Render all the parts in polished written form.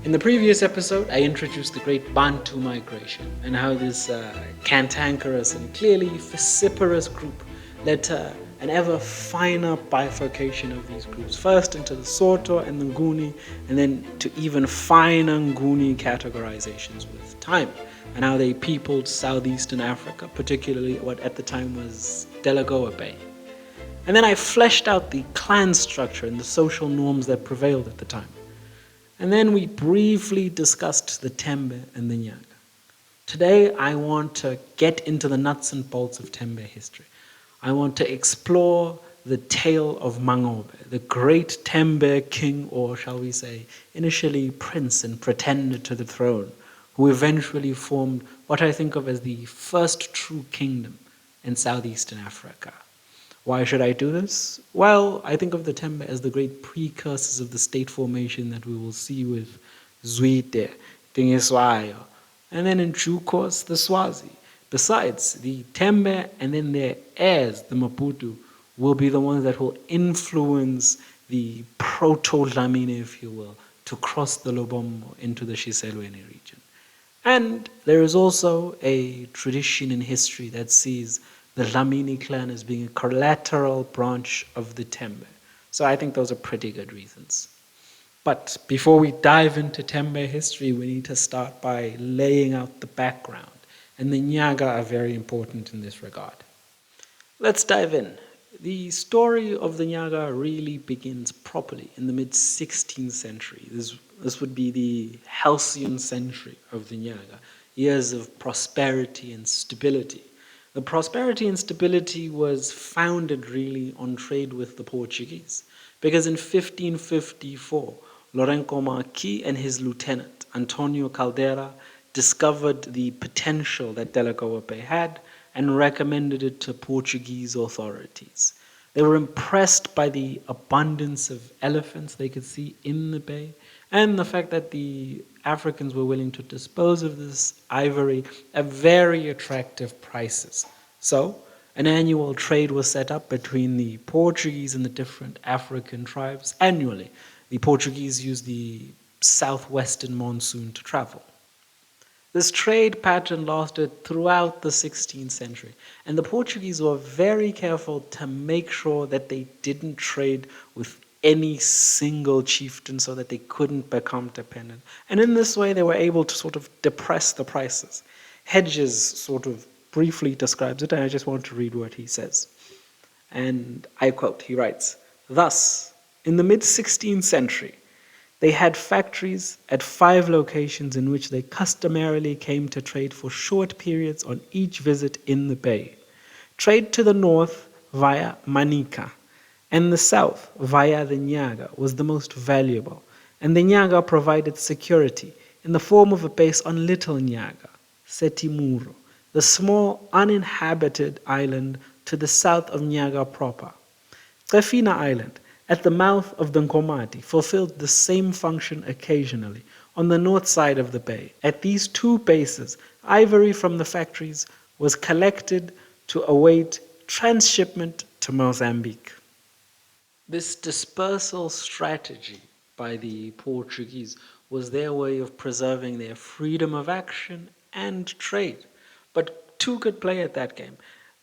In the previous episode, I introduced the Great Bantu Migration and how this cantankerous and clearly vociferous group led to an ever finer bifurcation of these groups, first into the Soto and the Nguni, and then to even finer Nguni categorizations with time, and how they peopled southeastern Africa, particularly what at the time was Delagoa Bay. And then I fleshed out the clan structure and the social norms that prevailed at the time. And then we briefly discussed the Tembe and the Nyaka. Today, I want to get into the nuts and bolts of Tembe history. I want to explore the tale of Mangobe, the great Tembe king, or shall we say, initially prince and pretender to the throne, who eventually formed what I think of as the first true kingdom in southeastern Africa. Why should I do this? Well, I think of the Tembe as the great precursors of the state formation that we will see with Zwide, Dingiswayo, and then in due course the Swazi. Besides, the Tembe and then their heirs, the Maputo, will be the ones that will influence the proto-Dlamini, if you will, to cross the Lobombo into the Shiselweni region. And there is also a tradition in history that sees the Dlamini clan as being a collateral branch of the Tembe. So I think those are pretty good reasons. But before we dive into Tembe history, we need to start by laying out the background. And the Nyaga are very important in this regard. Let's dive in. The story of the Nyaga really begins properly in the mid-16th century. This would be the halcyon century of the Nyaga, years of prosperity and stability. The prosperity and stability was founded really on trade with the Portuguese, because in 1554, Lourenço Marquis and his lieutenant, Antonio Caldera, discovered the potential that Delagoa Bay had and recommended it to Portuguese authorities. They were impressed by the abundance of elephants they could see in the bay and the fact that the Africans were willing to dispose of this ivory at very attractive prices. So, an annual trade was set up between the Portuguese and the different African tribes annually. The Portuguese used the southwestern monsoon to travel. This trade pattern lasted throughout the 16th century, and the Portuguese were very careful to make sure that they didn't trade with any single chieftain so that they couldn't become dependent. And in this way, they were able to sort of depress the prices. Hedges sort of briefly describes it, and I just want to read what he says. And I quote, he writes, "Thus, in the mid-16th century, they had factories at 5 locations in which they customarily came to trade for short periods on each visit in the bay. Trade to the north via Manica, and the south via the Nyaga was the most valuable, and the Nyaga provided security in the form of a base on Little Nyaga, Setimuro, the small uninhabited island to the south of Nyaga proper. Cefina Island, at the mouth of the Nkomati, fulfilled the same function occasionally on the north side of the bay. At these 2 bases, ivory from the factories was collected to await transshipment to Mozambique." This dispersal strategy by the Portuguese was their way of preserving their freedom of action and trade. But 2 could play at that game.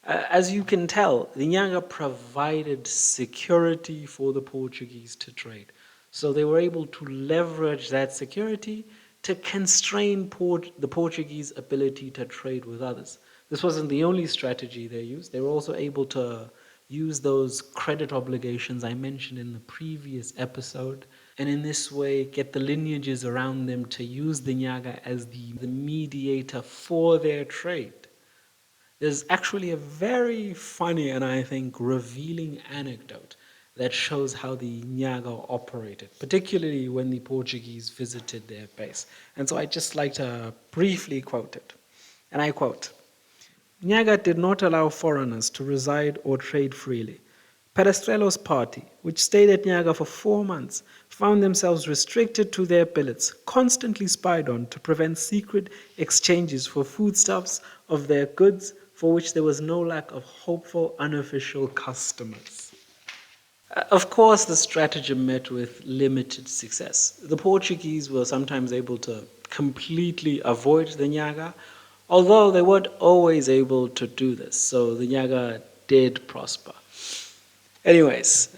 As you can tell, the Nyaga provided security for the Portuguese to trade. So they were able to leverage that security to constrain the Portuguese ability to trade with others. This wasn't the only strategy they used. They were also able to use those credit obligations I mentioned in the previous episode, and in this way get the lineages around them to use the Nyaga as the mediator for their trade. There's actually a very funny and I think revealing anecdote that shows how the Nyaga operated, particularly when the Portuguese visited their base. And so I'd just like to briefly quote it. And I quote, "Nyaga did not allow foreigners to reside or trade freely. Perestrello's party, which stayed at Nyaga for 4 months, found themselves restricted to their billets, constantly spied on to prevent secret exchanges for foodstuffs of their goods, for which there was no lack of hopeful unofficial customers." Of course, the stratagem met with limited success. The Portuguese were sometimes able to completely avoid the Nyaga, although they weren't always able to do this, so the Nyaga did prosper. Anyways,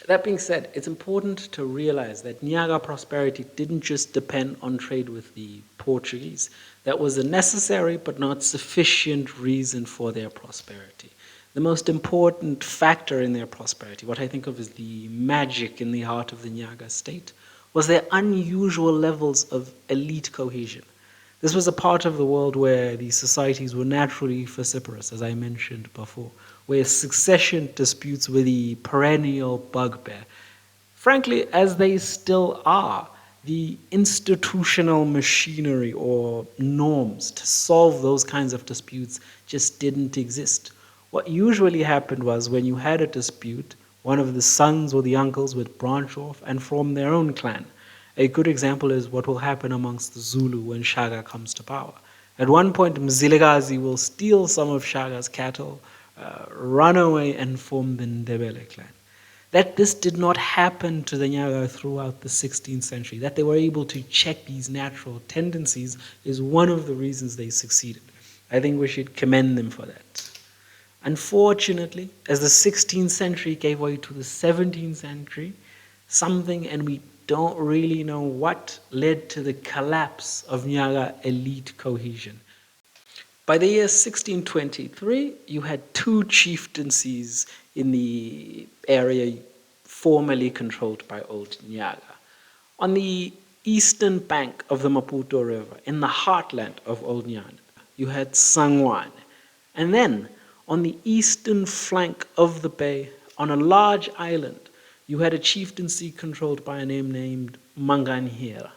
that being said, it's important to realize that Nyaga prosperity didn't just depend on trade with the Portuguese. That was a necessary but not sufficient reason for their prosperity. The most important factor in their prosperity, what I think of as the magic in the heart of the Nyaga state, was their unusual levels of elite cohesion. This was a part of the world where the societies were naturally vociferous, as I mentioned before, where succession disputes were the perennial bugbear. Frankly, as they still are, the institutional machinery or norms to solve those kinds of disputes just didn't exist. What usually happened was when you had a dispute, one of the sons or the uncles would branch off and form their own clan. A good example is what will happen amongst the Zulu when Shaka comes to power. At one point, Mzilikazi will steal some of Shaga's cattle, run away and form the Ndebele clan. That this did not happen to the Nyaga throughout the 16th century, that they were able to check these natural tendencies, is one of the reasons they succeeded. I think we should commend them for that. Unfortunately, as the 16th century gave way to the 17th century, something, and we don't really know what, led to the collapse of Nyaga elite cohesion. By the year 1623, you had two chieftaincies in the area formerly controlled by Old Nyaga. On the eastern bank of the Maputo River, in the heartland of Old Nyaga, you had Sangwane. And then, on the eastern flank of the bay, on a large island, you had a chieftaincy controlled by a name named Manganhira.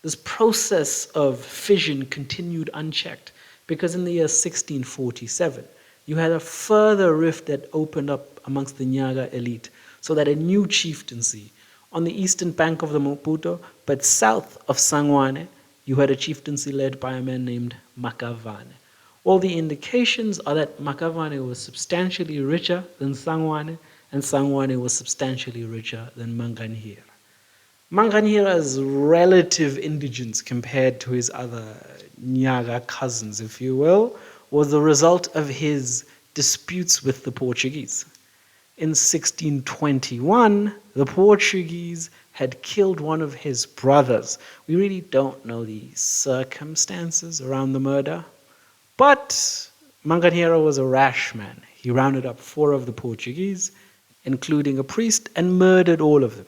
This process of fission continued unchecked because in the year 1647, you had a further rift that opened up amongst the Nyaga elite, so that a new chieftaincy on the eastern bank of the Maputo, but south of Sangwane, you had a chieftaincy led by a man named Makavane. All the indications are that Makavane was substantially richer than Sangwane, and Sangwane was substantially richer than Manganhira. Manganhira's relative indigence compared to his other Nyaga cousins, if you will, was the result of his disputes with the Portuguese. In 1621, the Portuguese had killed one of his brothers. We really don't know the circumstances around the murder, but Manganhira was a rash man. He rounded up 4 of the Portuguese, including a priest, and murdered all of them.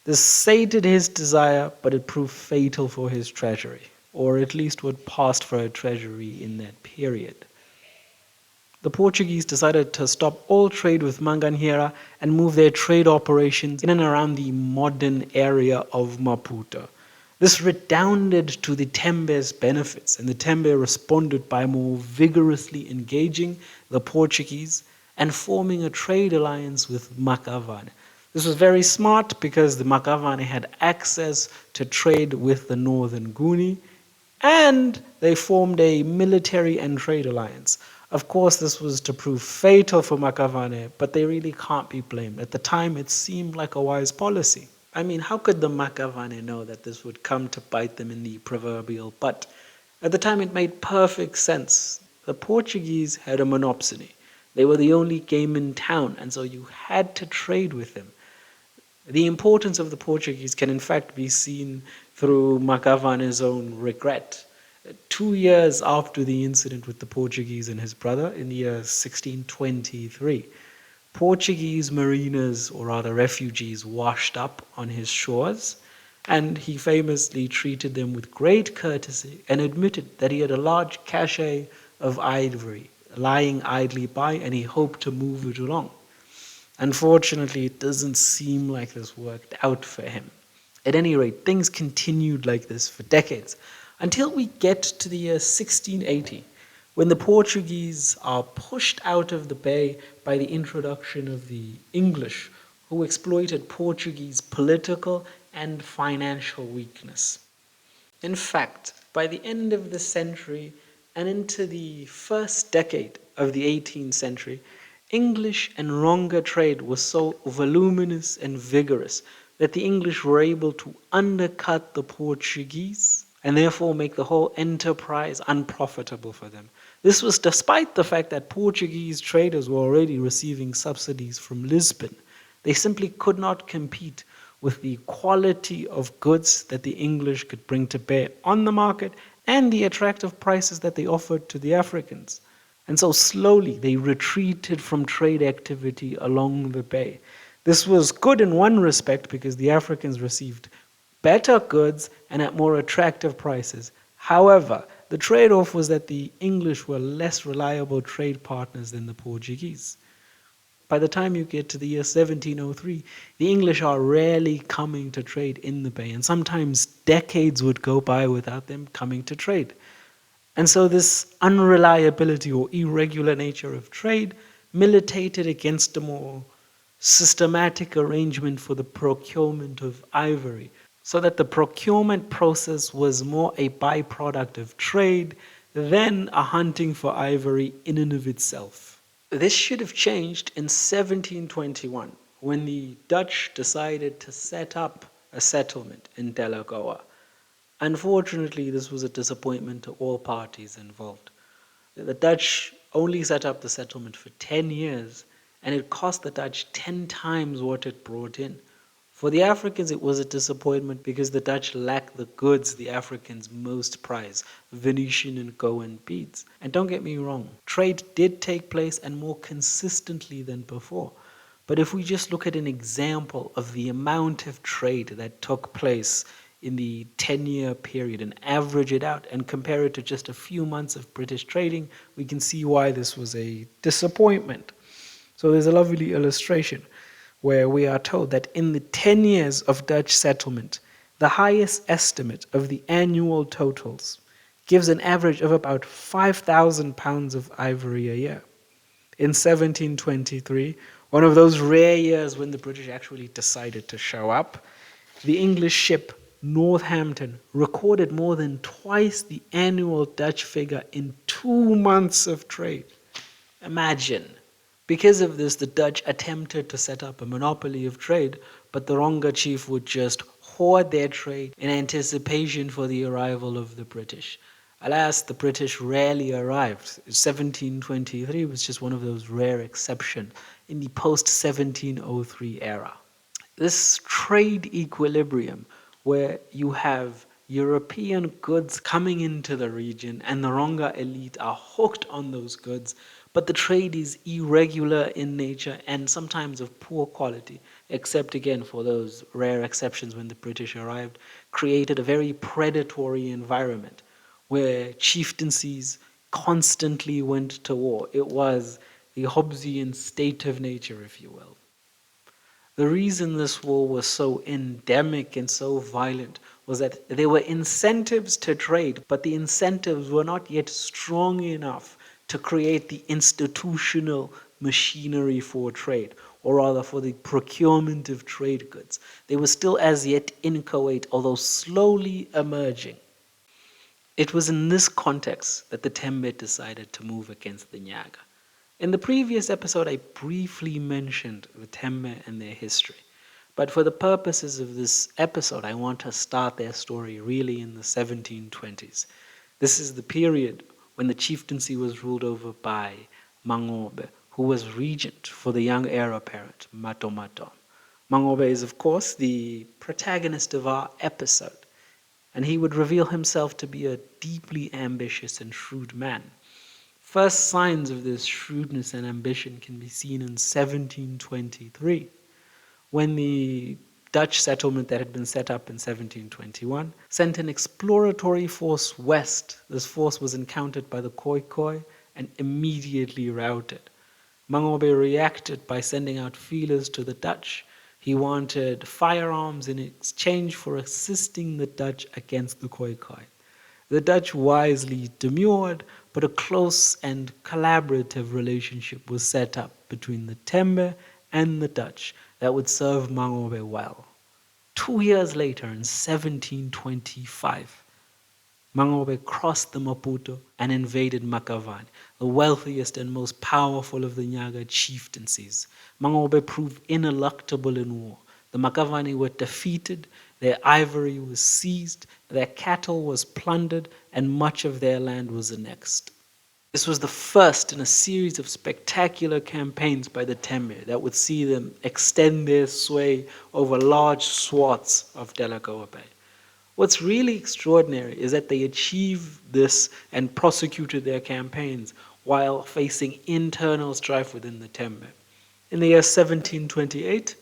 This sated his desire, but it proved fatal for his treasury, or at least what passed for a treasury in that period. The Portuguese decided to stop all trade with Manganhira and move their trade operations in and around the modern area of Maputo. This redounded to the Tembe's benefits, and the Tembe responded by more vigorously engaging the Portuguese and forming a trade alliance with Makavane. This was very smart because the Makavane had access to trade with the Northern Guni, and they formed a military and trade alliance. Of course, this was to prove fatal for Makavane, but they really can't be blamed. At the time, it seemed like a wise policy. I mean, how could the Makavane know that this would come to bite them in the proverbial butt? At the time, it made perfect sense. The Portuguese had a monopsony. They were the only game in town, and so you had to trade with them. The importance of the Portuguese can in fact be seen through Makavane's own regret. 2 years after the incident with the Portuguese and his brother in the year 1623, Portuguese mariners, or rather refugees, washed up on his shores, and he famously treated them with great courtesy and admitted that he had a large cache of ivory lying idly by, and he hoped to move it along. Unfortunately, it doesn't seem like this worked out for him. At any rate, things continued like this for decades, until we get to the year 1680, when the Portuguese are pushed out of the bay by the introduction of the English, who exploited Portuguese political and financial weakness. In fact, by the end of the century and into the first decade of the 18th century, English and Ronga trade was so voluminous and vigorous that the English were able to undercut the Portuguese and therefore make the whole enterprise unprofitable for them. This was despite the fact that Portuguese traders were already receiving subsidies from Lisbon. They simply could not compete with the quality of goods that the English could bring to bear on the market and the attractive prices that they offered to the Africans. And so slowly they retreated from trade activity along the bay. This was good in one respect because the Africans received better goods and at more attractive prices. However, the trade-off was that the English were less reliable trade partners than the Portuguese. By the time you get to the year 1703, the English are rarely coming to trade in the bay, and sometimes decades would go by without them coming to trade. And so this unreliability or irregular nature of trade militated against a more systematic arrangement for the procurement of ivory, so that the procurement process was more a byproduct of trade than a hunting for ivory in and of itself. This should have changed in 1721 when the Dutch decided to set up a settlement in Delagoa. Unfortunately, this was a disappointment to all parties involved. The Dutch only set up the settlement for 10 years, and it cost the Dutch 10 times what it brought in. For the Africans, it was a disappointment because the Dutch lacked the goods the Africans most prize, Venetian and Goan beads. And don't get me wrong, trade did take place and more consistently than before. But if we just look at an example of the amount of trade that took place in the 10-year period and average it out and compare it to just a few months of British trading, we can see why this was a disappointment. So there's a lovely illustration where we are told that in the 10 years of Dutch settlement, the highest estimate of the annual totals gives an average of about 5,000 pounds of ivory a year. In 1723, one of those rare years when the British actually decided to show up, the English ship Northampton recorded more than twice the annual Dutch figure in 2 months of trade. Imagine. Because of this, the Dutch attempted to set up a monopoly of trade, but the Ronga chief would just hoard their trade in anticipation for the arrival of the British. Alas, the British rarely arrived. 1723 was just one of those rare exceptions in the post-1703 era. This trade equilibrium where you have European goods coming into the region and the Ronga elite are hooked on those goods, but the trade is irregular in nature and sometimes of poor quality, except again for those rare exceptions when the British arrived, created a very predatory environment where chieftaincies constantly went to war. It was the Hobbesian state of nature, if you will. The reason this war was so endemic and so violent was that there were incentives to trade, but the incentives were not yet strong enough to create the institutional machinery for trade, or rather for the procurement of trade goods. They were still as yet inchoate, although slowly emerging. It was in this context that the Tembe decided to move against the Nyaka. In the previous episode, I briefly mentioned the Tembe and their history. But for the purposes of this episode, I want to start their story really in the 1720s. This is the period when the chieftaincy was ruled over by Mangobe, who was regent for the young heir apparent, Matomato. Mangobe is, of course, the protagonist of our episode, and he would reveal himself to be a deeply ambitious and shrewd man. First signs of this shrewdness and ambition can be seen in 1723, when the Dutch settlement that had been set up in 1721 sent an exploratory force west. This force was encountered by the Khoikhoi and immediately routed. Mangobe reacted by sending out feelers to the Dutch. He wanted firearms in exchange for assisting the Dutch against the Khoikhoi. The Dutch wisely demurred, but a close and collaborative relationship was set up between the Tembe and the Dutch that would serve Mangobe well. 2 years later, in 1725, Mangobe crossed the Maputo and invaded Makavani, the wealthiest and most powerful of the Nyaga chieftaincies. Mangobe proved ineluctable in war. The Makavani were defeated, their ivory was seized, their cattle was plundered, and much of their land was annexed. This was the first in a series of spectacular campaigns by the Tembe that would see them extend their sway over large swaths of Delagoa Bay. What's really extraordinary is that they achieved this and prosecuted their campaigns while facing internal strife within the Tembe. In the year 1728,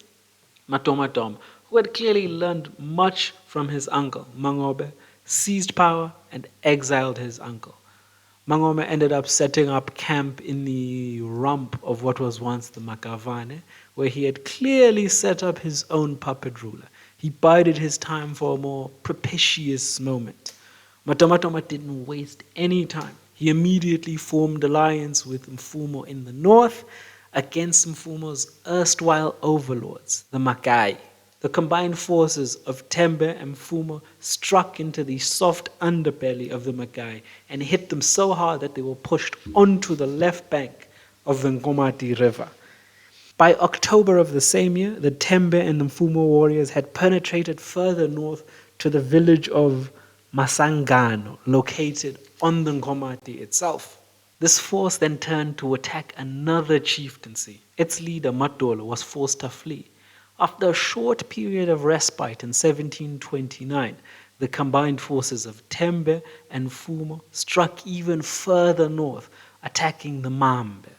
Matomatom, who had clearly learned much from his uncle, Mangobe, seized power and exiled his uncle. Mangobe ended up setting up camp in the rump of what was once the Makavane, where he had clearly set up his own puppet ruler. He bided his time for a more propitious moment. Matomatoma didn't waste any time. He immediately formed alliance with Mfumo in the north against Mfumo's erstwhile overlords, the Makai. The combined forces of Tembe and Mfumo struck into the soft underbelly of the Makai and hit them so hard that they were pushed onto the left bank of the Nkomati River. By October of the same year, the Tembe and the Mfumo warriors had penetrated further north to the village of Masangano, located on the Nkomati itself. This force then turned to attack another chieftaincy. Its leader, Matolo, was forced to flee. After a short period of respite in 1729, the combined forces of Tembe and Mfumo struck even further north, attacking the Mambe.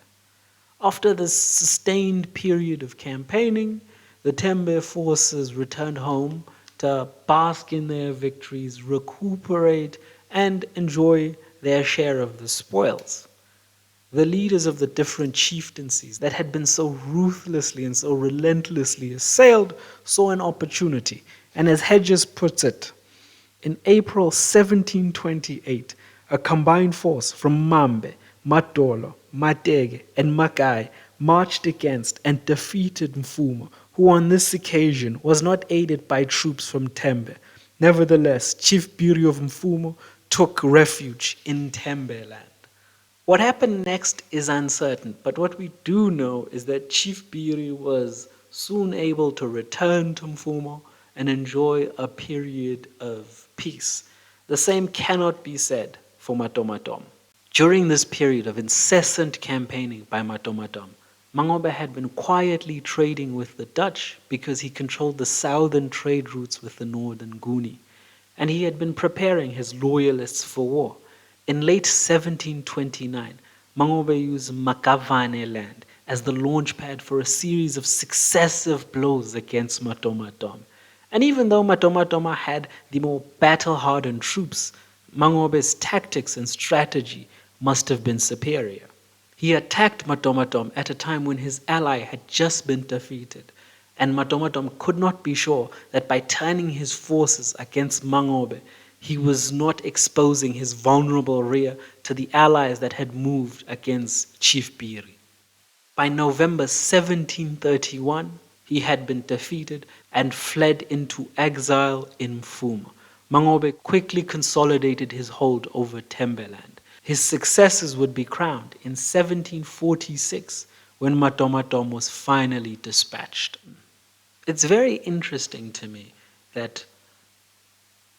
After this sustained period of campaigning, the Tembe forces returned home to bask in their victories, recuperate, and enjoy their share of the spoils. The leaders of the different chieftaincies that had been so ruthlessly and so relentlessly assailed saw an opportunity. And as Hedges puts it, in April 1728, a combined force from Mambe, Matolo, Matege, and Makai marched against and defeated Mfumo, who on this occasion was not aided by troops from Tembe. Nevertheless, Chief Biri of Mfumo took refuge in Tembe land. What happened next is uncertain, but what we do know is that Chief Biri was soon able to return to Mfumo and enjoy a period of peace. The same cannot be said for Matomatom. During this period of incessant campaigning by Matomatom, Mangobe had been quietly trading with the Dutch because he controlled the southern trade routes with the northern Nguni, and he had been preparing his loyalists for war. In late 1729, Mangobe used Makavane land as the launchpad for a series of successive blows against Matomatom. And even though Matomatoma had the more battle-hardened troops, Mangobe's tactics and strategy must have been superior. He attacked Matomatom at a time when his ally had just been defeated, and Matomatom could not be sure that by turning his forces against Mangobe, he was not exposing his vulnerable rear to the allies that had moved against Chief Biri. By November 1731, he had been defeated and fled into exile in Mfumo. Mangobe quickly consolidated his hold over Tembeland. His successes would be crowned in 1746 when Matomatom was finally dispatched. It's very interesting to me that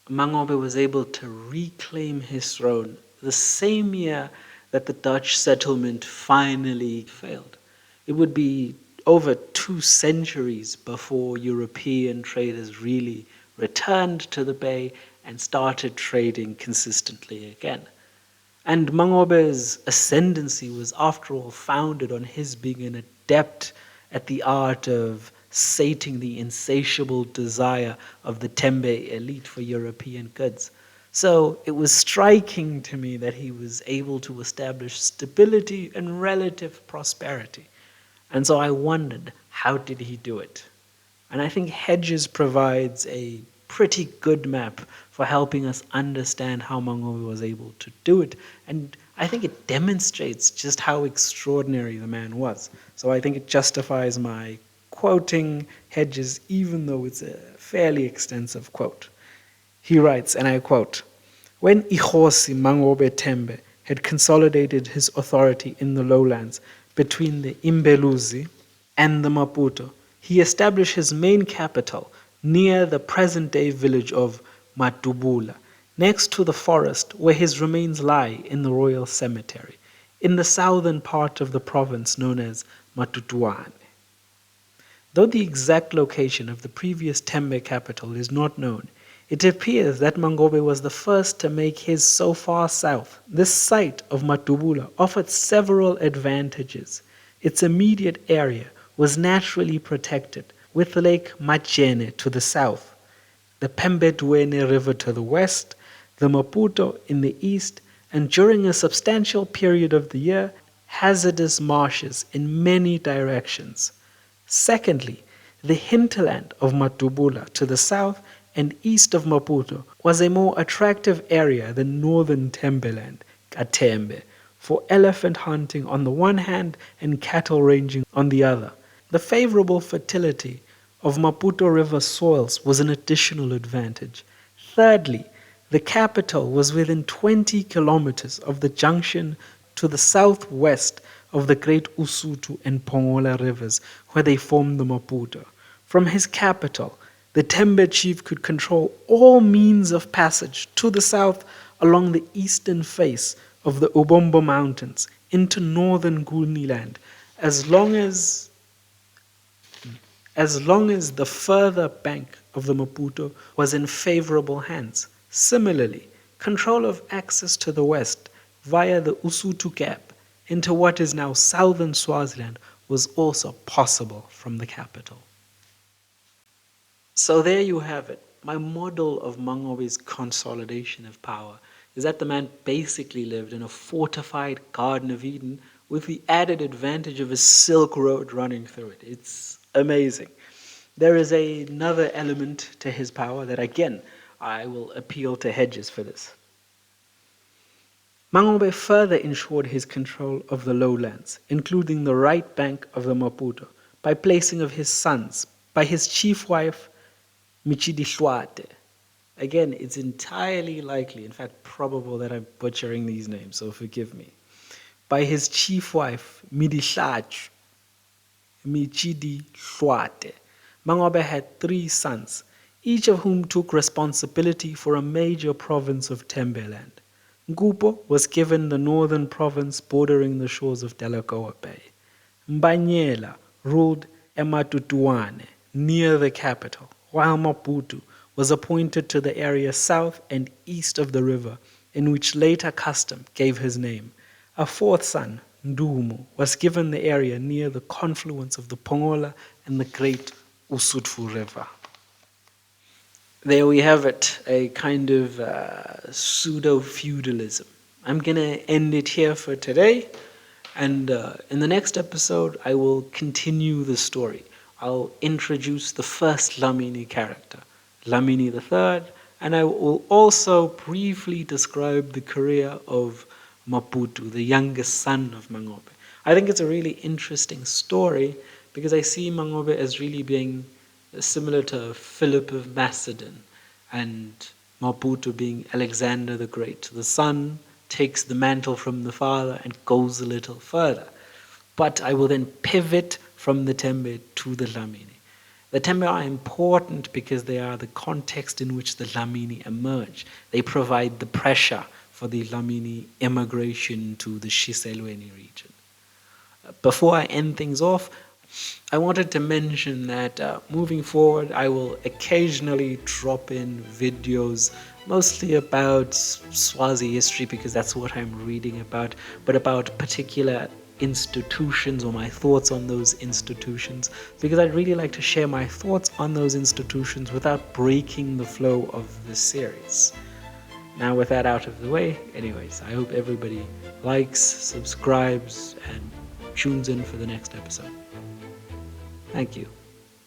Mangobe was able to reclaim his throne the same year that the Dutch settlement finally failed. It would be over 2 centuries before European traders really returned to the bay and started trading consistently again. And Mangobe's ascendancy was, after all, founded on his being an adept at the art of sating the insatiable desire of the Tembe elite for European goods. So it was striking to me that he was able to establish stability and relative prosperity. And so I wondered, how did he do it? And I think Hedges provides a pretty good map for helping us understand how Mangobe was able to do it. And I think it demonstrates just how extraordinary the man was. So I think it justifies my quoting Hedges, even though it's a fairly extensive quote. He writes, and I quote, When Ikhosi MABUDU-TEMBE had consolidated his authority in the lowlands between the Imbeluzi and the Maputo, he established his main capital near the present-day village of Mathebula, next to the forest where his remains lie in the royal cemetery, in the southern part of the province known as Matutuane. Though the exact location of the previous Tembe capital is not known, it appears that Mangobe was the first to make his so far south. This site of Mathebula offered several advantages. Its immediate area was naturally protected, with Lake Majene to the south, the Pembedwene River to the west, the Maputo in the east, and during a substantial period of the year, hazardous marshes in many directions. Secondly, the hinterland of Mathebula to the south and east of Maputo was a more attractive area than northern Tembeland, Katembe, for elephant hunting on the one hand and cattle ranging on the other. The favorable fertility of Maputo River soils was an additional advantage. Thirdly, the capital was within 20 kilometers of the junction to the southwest of the great Usutu and Pongola rivers, where they formed the Maputo. From his capital, the Tembe chief could control all means of passage to the south along the eastern face of the Ubombo Mountains into northern Guniland, as long as the further bank of the Maputo was in favorable hands. Similarly, control of access to the west via the Usutu Gap into what is now southern Swaziland was also possible from the capital. So there you have it. My model of Mangobe's consolidation of power is that the man basically lived in a fortified Garden of Eden with the added advantage of a Silk Road running through it. It's amazing. There is another element to his power that, again, I will appeal to Hedges for this. Mangobe further ensured his control of the lowlands, including the right bank of the Maputo, by placing of his sons, by his chief wife, Michidishwate. Again, it's entirely likely, in fact probable, that I'm butchering these names, so forgive me. By his chief wife, Michidishwate, Mangobe had 3 sons, each of whom took responsibility for a major province of Tembeland. Ngupo was given the northern province bordering the shores of Delagoa Bay. Mbanyela ruled Ematutuane, near the capital, while Maputo was appointed to the area south and east of the river, in which later custom gave his name. A 4th son, Ndumu, was given the area near the confluence of the Pongola and the great Usutfu River. There we have it, a kind of pseudo-feudalism. I'm going to end it here for today, and in the next episode I will continue the story. I'll introduce the first Dlamini character, Dlamini III, and I will also briefly describe the career of Maputo, the youngest son of Mangobe. I think it's a really interesting story because I see Mangobe as really being similar to Philip of Macedon and Maputo being Alexander the Great. The son takes the mantle from the father and goes a little further. But I will then pivot from the Tembe to the Dlamini. The Tembe are important because they are the context in which the Dlamini emerge. They provide the pressure for the Dlamini immigration to the Shiselweni region. Before I end things off, I wanted to mention that moving forward, I will occasionally drop in videos, mostly about Swazi history because that's what I'm reading about, but about particular institutions or my thoughts on those institutions, because I'd really like to share my thoughts on those institutions without breaking the flow of the series. Now with that out of the way, anyways, I hope everybody likes, subscribes, and tunes in for the next episode. Thank you.